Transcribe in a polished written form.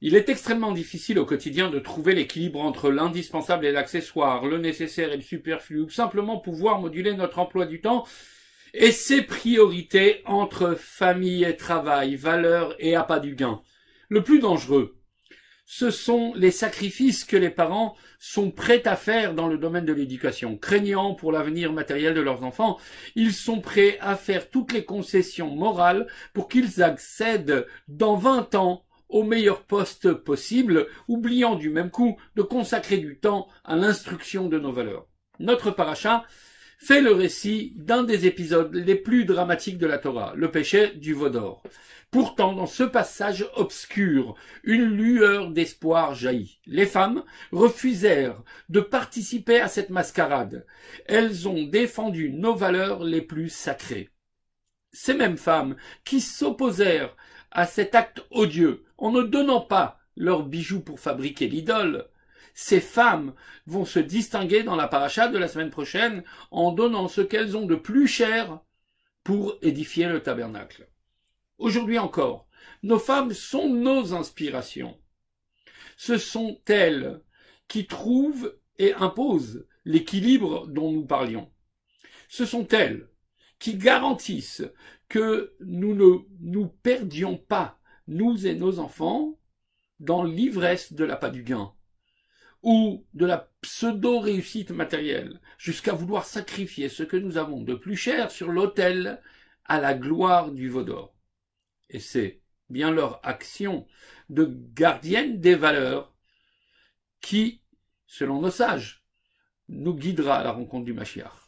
Il est extrêmement difficile au quotidien de trouver l'équilibre entre l'indispensable et l'accessoire, le nécessaire et le superflu, ou simplement pouvoir moduler notre emploi du temps et ses priorités entre famille et travail, valeurs et appât du gain. Le plus dangereux, ce sont les sacrifices que les parents sont prêts à faire dans le domaine de l'éducation. Craignant pour l'avenir matériel de leurs enfants, ils sont prêts à faire toutes les concessions morales pour qu'ils accèdent dans 20 ans au meilleur poste possible, oubliant du même coup de consacrer du temps à l'instruction de nos valeurs. Notre paracha fait le récit d'un des épisodes les plus dramatiques de la Torah, le péché du veau d'or. Pourtant, dans ce passage obscur, une lueur d'espoir jaillit. Les femmes refusèrent de participer à cette mascarade. Elles ont défendu nos valeurs les plus sacrées. Ces mêmes femmes qui s'opposèrent à cet acte odieux en ne donnant pas leurs bijoux pour fabriquer l'idole, ces femmes vont se distinguer dans la paracha de la semaine prochaine en donnant ce qu'elles ont de plus cher pour édifier le tabernacle. Aujourd'hui encore, nos femmes sont nos inspirations. Ce sont elles qui trouvent et imposent l'équilibre dont nous parlions. Ce sont elles qui garantissent que nous ne nous perdions pas, nous et nos enfants, dans l'ivresse de l'appât du gain ou de la pseudo-réussite matérielle, jusqu'à vouloir sacrifier ce que nous avons de plus cher sur l'autel à la gloire du veau d'or. Et c'est bien leur action de gardienne des valeurs qui, selon nos sages, nous guidera à la rencontre du Mashiach.